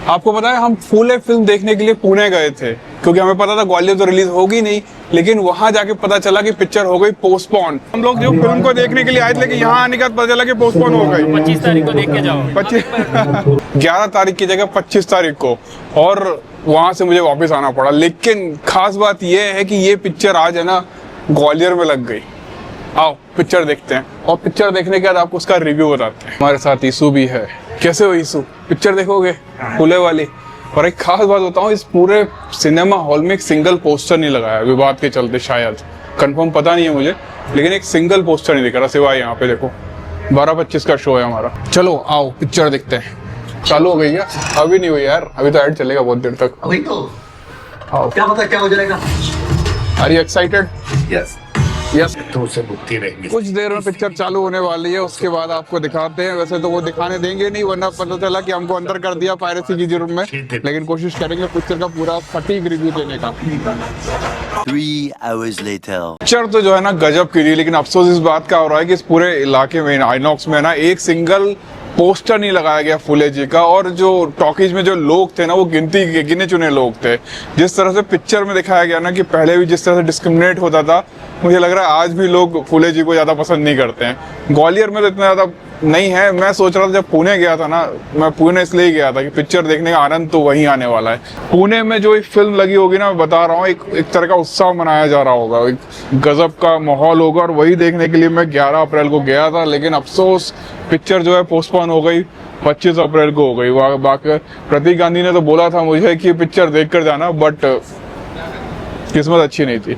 आपको पता है हम फूले फिल्म देखने के लिए पुणे गए थे, क्योंकि हमें पता था ग्वालियर तो रिलीज होगी नहीं, लेकिन वहां जाके पता चला कि पिक्चर हो गई पोस्टपोन। हम लोग जो फिल्म को देखने के लिए आए थे, लेकिन यहाँ आने के बाद पता चला कि पोस्टपोन हो गई। 25 तारीख को देख के जाओ। 11 तारीख की जगह 25 तारीख को, और वहां से मुझे वापस आना पड़ा। लेकिन खास बात यह है कि ये पिक्चर आज है ना ग्वालियर में लग गई। आओ पिक्चर देखते हैं, और पिक्चर देखने के बाद आपको उसका रिव्यू बताते हैं। हमारे साथ ईसू भी है। कैसे हो ईसू, पिक्चर देखोगे फूले वाली? और एक खास बात बताऊं, इस पूरे सिनेमा हॉल में एक सिंगल पोस्टर नहीं लगाया, विवाद के चलते शायद, कंफर्म पता नहीं है मुझे, लेकिन एक सिंगल पोस्टर नहीं दिख रहा सिवाय यहाँ पे देखो 12:25 का शो है हमारा। चलो आओ पिक्चर देखते हैं। चालू हो गई है? अभी नहीं हुई यार, अभी तो ऐड चलेगा बहुत देर तक। अभी तो आओ। क्या पता क्या हो जाएगा। Are you excited? Yes yes. तो से मुक्ति रहेगी। कुछ देर में पिक्चर चालू होने वाली है, उसके बाद आपको दिखाते हैं। वैसे तो वो दिखाने देंगे नहीं, वरना पता चला कि हमको अंदर कर दिया पायरेसी की जुर्म में, लेकिन कोशिश करेंगे पिक्चर का पूरा सटीक रिव्यू देने का। 3 hours later. पिक्चर तो जो है ना गजब की थी, लेकिन अफसोस इस बात का हो रहा है कि इस पूरे इलाके में आइनॉक्स में ना एक सिंगल पोस्टर नहीं लगाया गया फूले जी का। और जो टॉकीज में जो लोग थे ना, वो गिने चुने लोग थे। जिस तरह से पिक्चर में दिखाया गया ना कि पहले भी जिस तरह से डिस्क्रिमिनेट होता था, मुझे लग रहा है आज भी लोग फूले जी को ज़्यादा पसंद नहीं करते हैं। ग्वालियर में तो इतना ज़्यादा नहीं है। मैं सोच रहा था जब पुणे गया था ना, मैं पुणे इसलिए गया था कि पिक्चर देखने का आनंद तो वहीं आने वाला है। पुणे में जो एक फिल्म लगी होगी ना, मैं बता रहा हूँ, एक तरह का उत्सव मनाया जा रहा होगा, एक गजब का माहौल होगा। और वही देखने के लिए मैं 11 अप्रैल को गया था, लेकिन अफसोस पिक्चर जो है पोस्टपोन हो गई, 25 अप्रैल को हो गई। बाकी प्रतीक गांधी ने तो बोला था मुझे कि पिक्चर देख कर जाना, बट किस्मत अच्छी नहीं थी।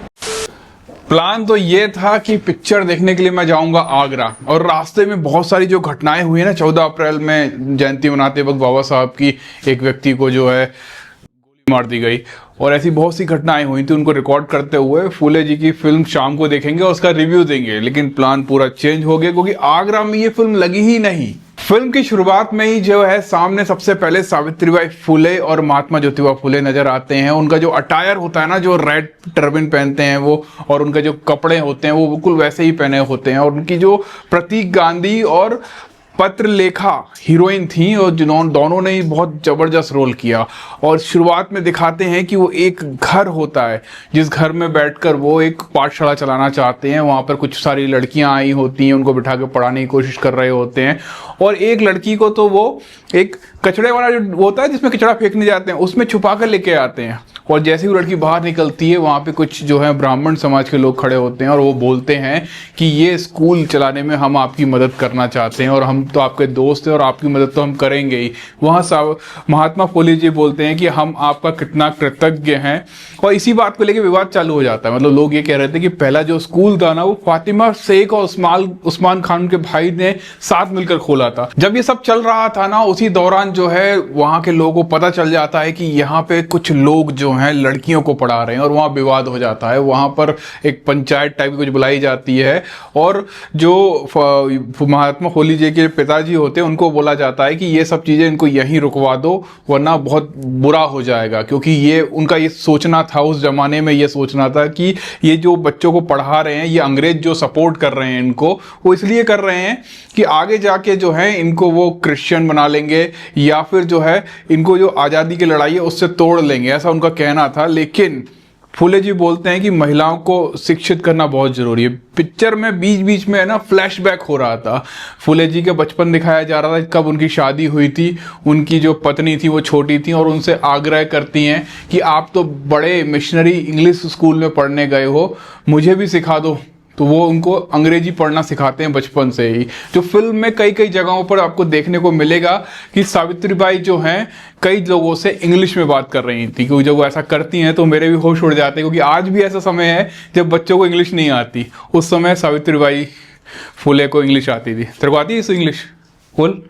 प्लान तो ये था कि पिक्चर देखने के लिए मैं जाऊंगा आगरा, और रास्ते में बहुत सारी जो घटनाएं हुई है ना, 14 अप्रैल में जयंती मनाते वक्त बाबा साहब की एक व्यक्ति को जो है गोली मार दी गई, और ऐसी बहुत सी घटनाएं हुई थी। उनको रिकॉर्ड करते हुए फूले जी की फिल्म शाम को देखेंगे और उसका रिव्यू देंगे। लेकिन प्लान पूरा चेंज हो गया, क्योंकि आगरा में ये फिल्म लगी ही नहीं। फिल्म की शुरुआत में ही जो है सामने सबसे पहले सावित्रीबाई फुले और महात्मा ज्योतिबा फुले नजर आते हैं। उनका जो अटायर होता है ना, जो रेड टर्बन पहनते हैं वो, और उनके जो कपड़े होते हैं वो बिल्कुल वैसे ही पहने होते हैं। और उनकी जो प्रतीक गांधी और पत्रलेखा हीरोइन थी, और जिन्होंने दोनों ने ही बहुत ज़बरदस्त रोल किया। और शुरुआत में दिखाते हैं कि वो एक घर होता है, जिस घर में बैठकर वो एक पाठशाला चलाना चाहते हैं। वहाँ पर कुछ सारी लड़कियाँ आई होती हैं, उनको बिठा के पढ़ाने की कोशिश कर रहे होते हैं। और एक लड़की को तो वो एक कचड़े वाला जो होता है जिसमें कचड़ा फेंकने जाते हैं, उसमें छुपा कर लेके आते हैं। और जैसे ही वो लड़की बाहर निकलती है, वहाँ पे कुछ जो है ब्राह्मण समाज के लोग खड़े होते हैं, और वो बोलते हैं कि ये स्कूल चलाने में हम आपकी मदद करना चाहते हैं, और हम तो आपके दोस्त हैं, और आपकी मदद तो हम करेंगे ही। वहाँ महात्मा फुले जी बोलते हैं कि हम आपका कितना कृतज्ञ हैं। और इसी बात को लेकर विवाद चालू हो जाता है। मतलब लोग ये कह रहे थे कि पहला जो स्कूल था ना, वो फातिमा शेख और उस्मान खान के भाई ने साथ मिलकर खोला था। जब ये सब चल रहा था ना, उसी दौरान जो है वहाँ के लोगों को पता चल जाता है कि यहाँ पे कुछ लोग जो हैं लड़कियों को पढ़ा रहे हैं, और वहाँ विवाद हो जाता है। वहाँ पर एक पंचायत टाइप की कुछ बुलाई जाती है, और जो महात्मा फुले जी के पिताजी होते हैं उनको बोला जाता है कि ये सब चीज़ें इनको यहीं रुकवा दो, वरना बहुत बुरा हो जाएगा। क्योंकि ये उनका ये सोचना था, उस जमाने में ये सोचना था कि ये जो बच्चों को पढ़ा रहे हैं, ये अंग्रेज जो सपोर्ट कर रहे हैं इनको, वो इसलिए कर रहे हैं कि आगे जाके जो है इनको वो क्रिश्चियन बना लेंगे, या फिर जो है इनको जो आज़ादी की लड़ाई है उससे तोड़ लेंगे, ऐसा उनका कहना था। लेकिन फुले जी बोलते हैं कि महिलाओं को शिक्षित करना बहुत जरूरी है। पिक्चर में बीच बीच में है ना फ्लैशबैक हो रहा था, फुले जी के बचपन दिखाया जा रहा था, कब उनकी शादी हुई थी, उनकी जो पत्नी थी वो छोटी थी, और उनसे आग्रह करती हैं कि आप तो बड़े मिशनरी इंग्लिश स्कूल में पढ़ने गए हो, मुझे भी सिखा दो। तो वो उनको अंग्रेजी पढ़ना सिखाते हैं बचपन से ही। जो फिल्म में कई कई जगहों पर आपको देखने को मिलेगा कि सावित्रीबाई जो हैं कई लोगों से इंग्लिश में बात कर रही थी, क्योंकि जब वो ऐसा करती हैं तो मेरे भी होश उड़ जाते हैं। क्योंकि आज भी ऐसा समय है जब बच्चों को इंग्लिश नहीं आती, उस समय सावित्रीबाई फुले को इंग्लिश आती थी। तेरे को आती है इंग्लिश? बोल।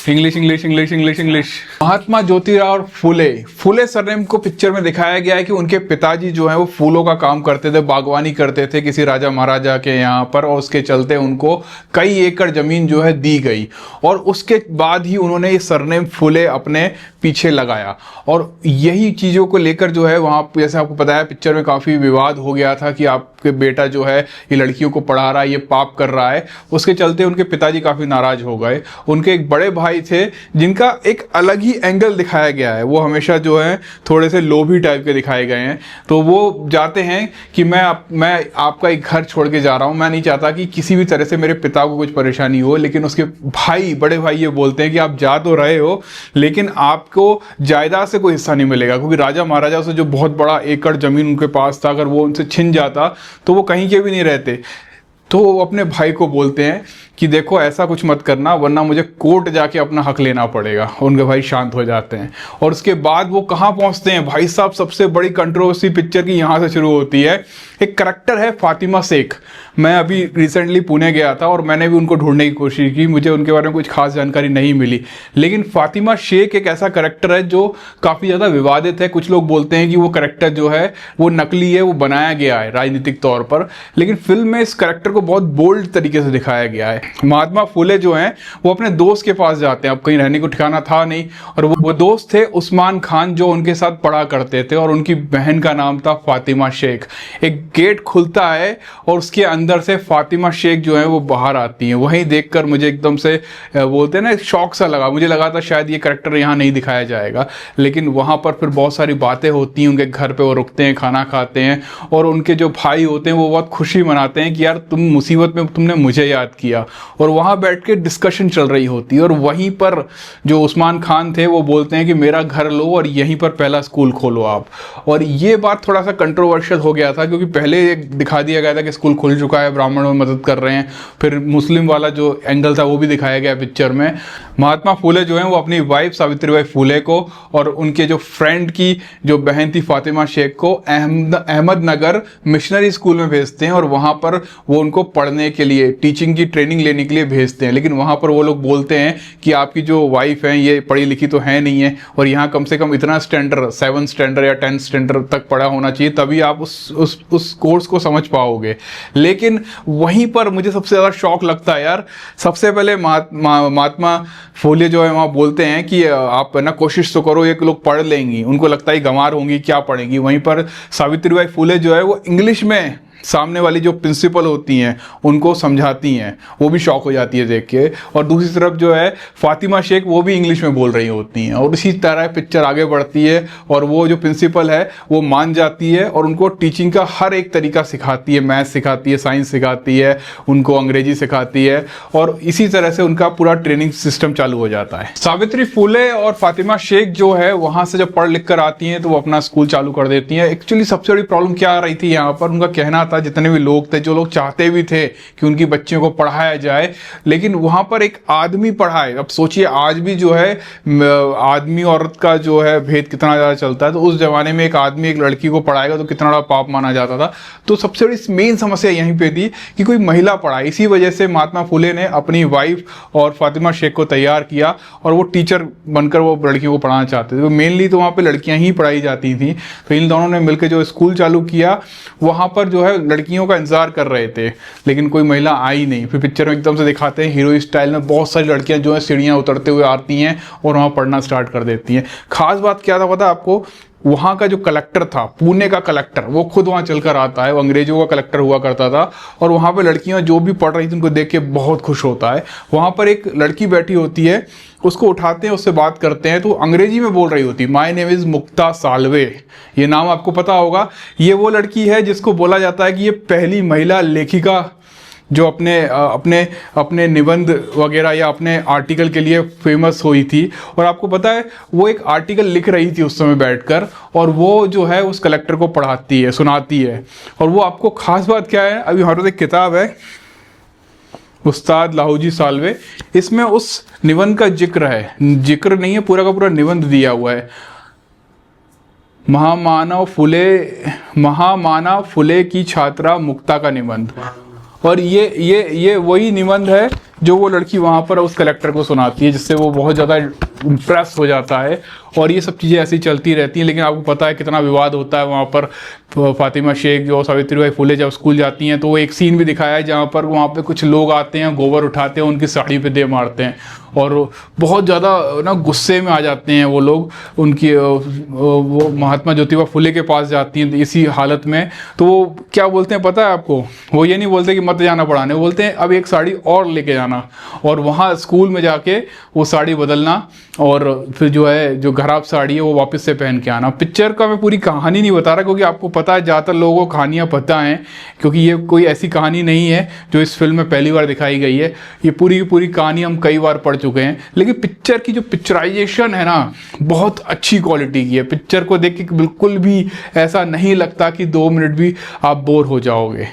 English English English English English. Mahatma Jyotirao Phule surname को पिक्चर में दिखाया गया है कि उनके पिताजी जो है वो फूलों का काम करते थे, बागवानी करते थे किसी राजा महाराजा के यहाँ पर, और उसके चलते उनको कई एकड़ जमीन जो है दी गई, और उसके बाद ही उन्होंने ये सरनेम फुले अपने पीछे लगाया। और यही चीज़ों को लेकर जो है वहाँ, जैसे आपको पता है पिक्चर में काफ़ी विवाद हो गया था कि आपके बेटा जो है ये लड़कियों को पढ़ा रहा है, ये पाप कर रहा है। उसके चलते उनके पिताजी काफ़ी नाराज हो गए। उनके एक बड़े भाई भाई थे जिनका एक अलग ही एंगल दिखाया गया है। वो हमेशा जो है थोड़े से लोभी टाइप के दिखाए गए हैं। तो वो जाते हैं कि मैं आपका एक घर छोड़ के जा रहा हूँ, मैं नहीं चाहता कि किसी भी तरह से मेरे पिता को कुछ परेशानी हो। लेकिन उसके भाई, बड़े भाई ये बोलते हैं कि आप जा तो रहे हो लेकिन आपको जायदाद से कोई हिस्सा नहीं मिलेगा, क्योंकि राजा महाराजा से जो बहुत बड़ा एकड़ जमीन उनके पास था, अगर वो उनसे छिन जाता तो वो कहीं के भी नहीं रहते। तो वो अपने भाई को बोलते हैं कि देखो ऐसा कुछ मत करना वरना मुझे कोर्ट जाके अपना हक लेना पड़ेगा। उनके भाई शांत हो जाते हैं और उसके बाद वो कहाँ पहुँचते हैं भाई साहब, सबसे बड़ी कंट्रोवर्सी पिक्चर की यहाँ से शुरू होती है। एक करैक्टर है फातिमा शेख। मैं अभी रिसेंटली पुणे गया था और मैंने भी उनको ढूंढने की कोशिश की, मुझे उनके बारे में कुछ खास जानकारी नहीं मिली। लेकिन फातिमा शेख एक ऐसा करैक्टर है जो काफ़ी ज़्यादा विवादित है। कुछ लोग बोलते हैं कि वो करैक्टर जो है वो नकली है, वो बनाया गया है राजनीतिक तौर पर, लेकिन फिल्म में इस करैक्टर को बहुत बोल्ड तरीके से दिखाया गया है। महात्मा फुले जो हैं वो अपने दोस्त के पास जाते हैं, अब कहीं रहने को ठिकाना था नहीं, और वो दोस्त थे उस्मान खान जो उनके साथ पढ़ा करते थे, और उनकी बहन का नाम था फातिमा शेख। एक गेट खुलता है और उसके अंदर से फातिमा शेख जो है वो बाहर आती हैं। वहीं देखकर मुझे एकदम से बोलते हैं ना शौक सा लगा, मुझे लगा था शायद ये करैक्टर यहाँ नहीं दिखाया जाएगा, लेकिन वहाँ पर फिर बहुत सारी बातें होती हैं। उनके घर पे वो रुकते हैं, खाना खाते हैं, और उनके जो भाई होते हैं वो बहुत खुशी मनाते हैं कि यार तुम मुसीबत में तुमने मुझे याद किया, और वहाँ बैठ के डिस्कशन चल रही होती है। और वहीं पर जो उस्मान खान थे वो बोलते हैं कि मेरा घर लो और यहीं पर पहला स्कूल खोलो आप। और ये बात थोड़ा सा कंट्रोवर्शियल हो गया था, क्योंकि पहले दिखा दिया गया था कि स्कूल खुल चुका है, ब्राह्मण में मदद कर रहे हैं, फिर मुस्लिम वाला जो एंगल था वो भी दिखाया गया पिक्चर में। महात्मा फुले जो हैं वो अपनी वाइफ सावित्रीबाई फुले को और उनके जो फ्रेंड की जो बहन थी फातिमा शेख को अहमदनगर मिशनरी स्कूल में भेजते हैं, और वहाँ पर वो उनको पढ़ने के लिए, टीचिंग की ट्रेनिंग लेने के लिए भेजते हैं। लेकिन वहाँ पर वो लोग बोलते हैं कि आपकी जो वाइफ है ये पढ़ी लिखी तो है नहीं है, और यहाँ कम से कम इतना स्टैंडर्ड 7th स्टैंडर्ड या 10th स्टैंडर्ड तक पढ़ा होना चाहिए, तभी आप उस कोर्स को समझ पाओगे। लेकिन वहीं पर मुझे सबसे ज़्यादा शौक लगता है यार, सबसे पहले महात्मा फुले जो है वहाँ बोलते हैं कि आप ना कोशिश तो करो, ये लोग पढ़ लेंगी, उनको लगता है गंवार होंगी, क्या पढ़ेंगी। वहीं पर सावित्रीबाई फुले जो है वो इंग्लिश में सामने वाली जो प्रिंसिपल होती हैं उनको समझाती हैं, वो भी शौक हो जाती है देख के। और दूसरी तरफ जो है फातिमा शेख वो भी इंग्लिश में बोल रही होती हैं, और इसी तरह पिक्चर आगे बढ़ती है, और वो जो प्रिंसिपल है वो मान जाती है और उनको टीचिंग का हर एक तरीका सिखाती है, मैथ सिखाती है, साइंस सिखाती है, उनको अंग्रेजी सिखाती है, और इसी तरह से उनका पूरा ट्रेनिंग सिस्टम चालू हो जाता है। सावित्री फुले और फातिमा शेख जो है वहाँ से जब पढ़ लिख कर आती हैं तो वो अपना स्कूल चालू कर देती हैं। एक्चुअली सबसे बड़ी प्रॉब्लम क्या आ रही थी यहाँ पर, उनका कहना था, जितने भी लोग थे, जो लोग चाहते भी थे कि उनकी बच्चियों को पढ़ाया जाए, लेकिन वहां पर एक आदमी पढ़ाए। अब सोचिए आज भी जो है आदमी औरत का जो है भेद कितना ज़्यादा चलता है, तो उस जमाने में एक आदमी एक लड़की को पढ़ाएगा तो कितना बड़ा पाप माना जाता था। तो सबसे बड़ी मेन समस्या यहीं पे थी कि कोई महिला पढ़ाए। इसी वजह से महात्मा फुले ने अपनी वाइफ और फातिमा शेख को तैयार किया, और वो टीचर बनकर वो लड़कियों को पढ़ाना चाहते थे। तो मेनली तो वहाँ पर लड़कियाँ ही पढ़ाई जाती थी। तो इन दोनों ने मिलकर जो स्कूल चालू किया, वहाँ पर जो है लड़कियों का इंतजार कर रहे थे, लेकिन कोई महिला आई नहीं। फिर पिक्चर में एकदम से दिखाते हैं हीरो स्टाइल में बहुत सारी लड़कियां जो है सीढ़ियां उतरते हुए आती हैं और वहां पढ़ना स्टार्ट कर देती हैं। खास बात क्या था पता है आपको, वहाँ का जो कलेक्टर था, पुणे का कलेक्टर, वो खुद वहाँ चलकर आता है। वो अंग्रेजों का कलेक्टर हुआ करता था, और वहाँ पे लड़कियाँ जो भी पढ़ रही थी उनको देख के बहुत खुश होता है। वहाँ पर एक लड़की बैठी होती है, उसको उठाते हैं, उससे बात करते हैं, तो अंग्रेजी में बोल रही होती, माय नेम इज़ मुक्ता साल्वे। ये नाम आपको पता होगा। ये वो लड़की है जिसको बोला जाता है कि ये पहली महिला लेखिका जो अपने निबंध वगैरह या अपने आर्टिकल के लिए फेमस हुई थी। और आपको पता है वो एक आर्टिकल लिख रही थी उस समय बैठकर, और वो जो है उस कलेक्टर को पढ़ाती है, सुनाती है। और वो आपको खास बात क्या है, अभी हमारे पास एक किताब है उस्ताद लाहौजी साल्वे, इसमें उस निबंध का जिक्र है, जिक्र नहीं है, पूरा का पूरा निबंध दिया हुआ है। महामानव फुले की छात्रा मुक्ता का निबंध। और ये वही निबंध है जो वो लड़की वहाँ पर उस कलेक्टर को सुनाती है, जिससे वो बहुत ज़्यादा इम्प्रेस हो जाता है। और ये सब चीज़ें ऐसी चलती रहती हैं। लेकिन आपको पता है कितना विवाद होता है वहाँ पर। फातिमा शेख जो सावित्रीबाई फुले जब स्कूल जाती हैं तो वो एक सीन भी दिखाया है जहाँ पर वहाँ पे कुछ लोग आते हैं, गोबर उठाते हैं, उनकी साड़ी पे दे मारते हैं, और बहुत ज़्यादा ना गुस्से में आ जाते हैं वो लोग। उनकी वो महात्मा ज्योतिबा फुले के पास जाती हैं इसी हालत में। तो वो क्या बोलते हैं पता है आपको, वो ये नहीं बोलते कि मत जाना पढ़ाने, वो बोलते हैं अब एक साड़ी और लेके जाना जाना और वहाँ स्कूल में जाके वो साड़ी बदलना और फिर जो है जो खराब साड़ी है वो वापस से पहन के आना। पिक्चर का मैं पूरी कहानी नहीं बता रहा क्योंकि आपको पता है ज़्यादातर लोगों को कहानियाँ पता हैं, क्योंकि ये कोई ऐसी कहानी नहीं है जो इस फिल्म में पहली बार दिखाई गई है। ये पूरी की पूरी कहानी हम कई बार पढ़ चुके हैं। लेकिन पिक्चर की जो पिक्चराइजेशन है ना, बहुत अच्छी क्वालिटी की है। पिक्चर को देख के बिल्कुल भी ऐसा नहीं लगता कि 2 मिनट भी आप बोर हो जाओगे।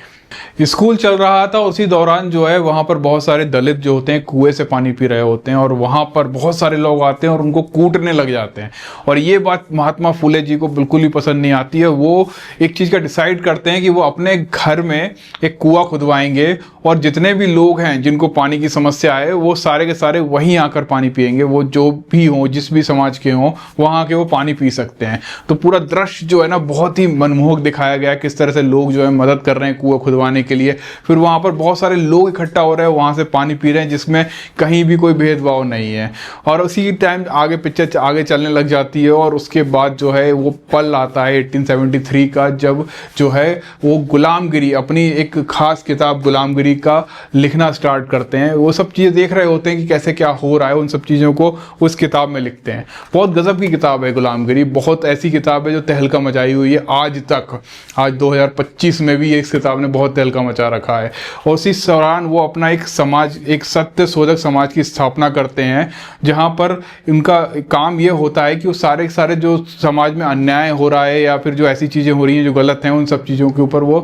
स्कूल चल रहा था, उसी दौरान जो है वहाँ पर बहुत सारे दलित जो होते हैं कुएं से पानी पी रहे होते हैं और वहाँ पर बहुत सारे लोग आते हैं और उनको कूटने लग जाते हैं। और ये बात महात्मा फुले जी को बिल्कुल ही पसंद नहीं आती है। वो एक चीज़ का डिसाइड करते हैं कि वो अपने घर में एक कुआं खुदवाएंगे और जितने भी लोग हैं जिनको पानी की समस्या है वो सारे के सारे वहीं आकर पानी पिएंगे। वो जो भी हों, जिस भी समाज के हों, वहाँ आके वो पानी पी सकते हैं। तो पूरा दृश्य जो है ना बहुत ही मनमोहक दिखाया गया है, किस तरह से लोग जो है मदद कर रहे हैं कुआं खुदवाने के लिए। फिर वहाँ पर बहुत सारे लोग इकट्ठा हो रहे हैं, वहाँ से पानी पी रहे हैं, जिसमें कहीं भी कोई भेदभाव नहीं है। और उसी टाइम आगे पिक्चर आगे चलने लग जाती है और उसके बाद जो है वो पल आता है 1873 का, जब जो है वो गुलामगिरी, अपनी एक खास किताब गुलामगिरी का लिखना स्टार्ट करते हैं। वो सब चीज़ें देख रहे होते हैं कि कैसे क्या हो रहा है, उन सब चीज़ों को उस किताब में लिखते हैं। बहुत गजब की किताब है गुलामगिरी, बहुत ऐसी किताब है जो तहलका मचाई हुई है आज तक। आज 2025 में भी इस किताब ने बहुत तहलका मचा रखा है। और उसी दौरान वो अपना एक समाज, एक सत्य शोधक समाज की स्थापना करते हैं, जहाँ पर उनका काम ये होता है कि वो सारे के सारे जो समाज में अन्याय हो रहा है या फिर जो ऐसी चीज़ें हो रही हैं जो गलत हैं, उन सब चीज़ों के ऊपर वो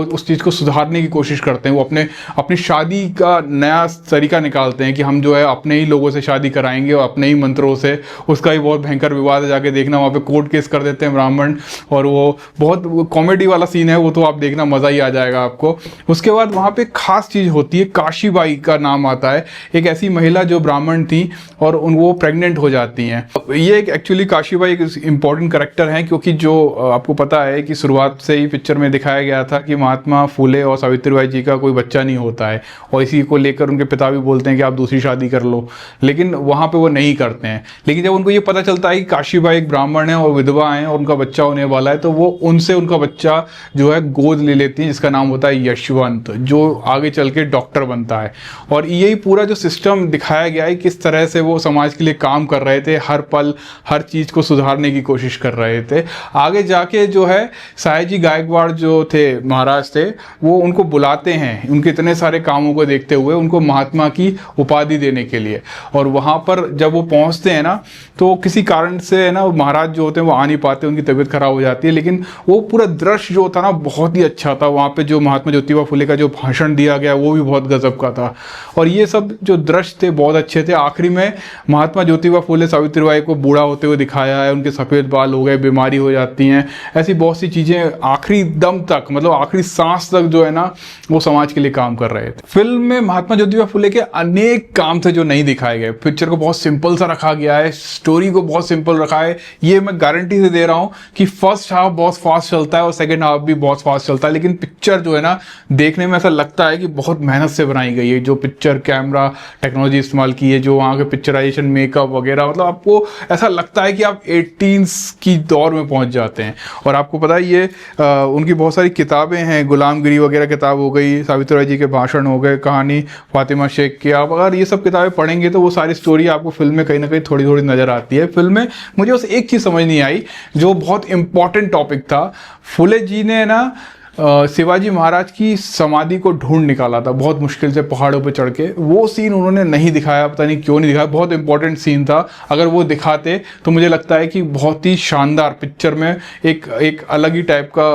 उस चीज़ को सुधारने की कोशिश करते हैं। वो अपनी शादी का नया तरीका निकालते हैं कि हम जो है अपने ही लोगों से शादी कराएंगे और अपने ही मंत्रों से। उसका ही बहुत भयंकर विवाद है, जाके देखना, वहाँ पे कोर्ट केस कर देते हैं ब्राह्मण, और वो बहुत कॉमेडी वाला सीन है वो, तो आप देखना मज़ा ही आ जाएगा आपको। उसके बाद वहाँ पे खास चीज़ होती है, काशीबाई का नाम आता है, एक ऐसी महिला जो ब्राह्मण थी और वो प्रेग्नेंट हो जाती हैं। ये एक एक्चुअली काशीबाई एक इम्पॉर्टेंट करेक्टर हैं, क्योंकि जो आपको पता है कि शुरुआत से ही पिक्चर में दिखाया गया था कि महात्मा फुले और सावित्रीबाई जी का कोई बच्चा नहीं होता है, और इसी को लेकर उनके पिता भी बोलते हैं कि आप दूसरी शादी कर लो, लेकिन वहाँ पे वो नहीं करते हैं। लेकिन जब उनको ये पता चलता है कि काशीबाई एक ब्राह्मण है और विधवा हैं और उनका बच्चा होने वाला है, तो वो उनसे उनका बच्चा जो है गोद ले लेती हैं, जिसका नाम होता है यशवंत, जो आगे चल के डॉक्टर बनता है। और यही पूरा जो सिस्टम दिखाया गया है, किस तरह से वो समाज के लिए काम कर रहे थे, हर पल हर चीज़ को सुधारने की कोशिश कर रहे थे। आगे जाके जो है सयाजी गायकवाड़ जो थे महाराज थे, वो उनको बुलाते हैं उनके इतने सारे कामों को देखते हुए, उनको महात्मा की उपाधि देने के लिए। और वहाँ पर जब वो पहुँचते हैं ना, तो किसी कारण से ना महाराज जो होते हैं वो आ नहीं पाते, उनकी तबीयत खराब हो जाती है। लेकिन वो पूरा दृश्य जो था ना बहुत ही अच्छा था। वहाँ पे जो महात्मा ज्योतिबा फुले का जो भाषण दिया गया वो भी बहुत गजब का था, और ये सब जो दृश्य थे बहुत अच्छे थे। आखिरी में महात्मा ज्योतिबा फुले सावित्रीबाई को बूढ़ा होते हुए दिखाया है, उनके सफ़ेद बाल हो गए, बीमारी हो जाती हैं, ऐसी बहुत सी चीज़ें आखिरी दम तक, मतलब आखिरी सांस तक जो है ना वो समाज के लिए काम कर रहे थे। फिल्म में महात्मा ज्योतिबा फुले के अनेक काम थे जो नहीं दिखाए गए। पिक्चर को बहुत सिंपल सा रखा गया है, स्टोरी को बहुत सिंपल रखा है। ये मैं गारंटी से दे रहा हूँ कि फर्स्ट हाफ बहुत फास्ट चलता है और सेकेंड हाफ भी बहुत फास्ट चलता है, लेकिन पिक्चर जो है ना देखने में ऐसा लगता है कि बहुत मेहनत से बनाई गई है। जो पिक्चर कैमरा टेक्नोलॉजी इस्तेमाल की है, जो वहाँ के पिक्चराइजेशन, मेकअप वगैरह, मतलब आपको ऐसा लगता है कि आप 18s की दौर में पहुँच जाते हैं। और आपको पता है ये उनकी बहुत सारी किताबें हैं, गुलामगिरी वगैरह किताब हो गई, सावित्रीबाई जी के भाषण हो गए, कहानी फातिमा शेख की, आप अगर ये सब किताबें पढ़ेंगे तो वो सारी स्टोरी आपको फिल्म में कहीं ना कहीं थोड़ी थोड़ी नज़र आती है। फिल्म में मुझे बस एक चीज़ समझ नहीं आई, जो बहुत इंपॉर्टेंट टॉपिक था। फुले जी ने ना शिवाजी महाराज की समाधि को ढूंढ निकाला था बहुत मुश्किल से पहाड़ों पे चढ़ के। वो सीन उन्होंने नहीं दिखाया, पता नहीं क्यों नहीं दिखाया। बहुत इंपॉर्टेंट सीन था, अगर वो दिखाते तो मुझे लगता है कि बहुत ही शानदार पिक्चर में एक अलग ही टाइप का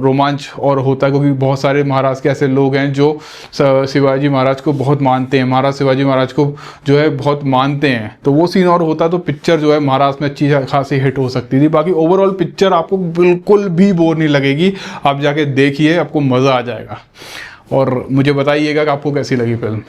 रोमांच और होता है, क्योंकि बहुत सारे महाराज के ऐसे लोग हैं जो शिवाजी महाराज को बहुत मानते हैं, महाराज शिवाजी महाराज को जो है बहुत मानते हैं। तो वो सीन और होता तो पिक्चर जो है महाराज में अच्छी खासी हिट हो सकती थी। बाकी ओवरऑल पिक्चर आपको बिल्कुल भी बोर नहीं लगेगी, आप जाके देखिए, आपको मज़ा आ जाएगा। और मुझे बताइएगा कि आपको कैसी लगी फिल्म।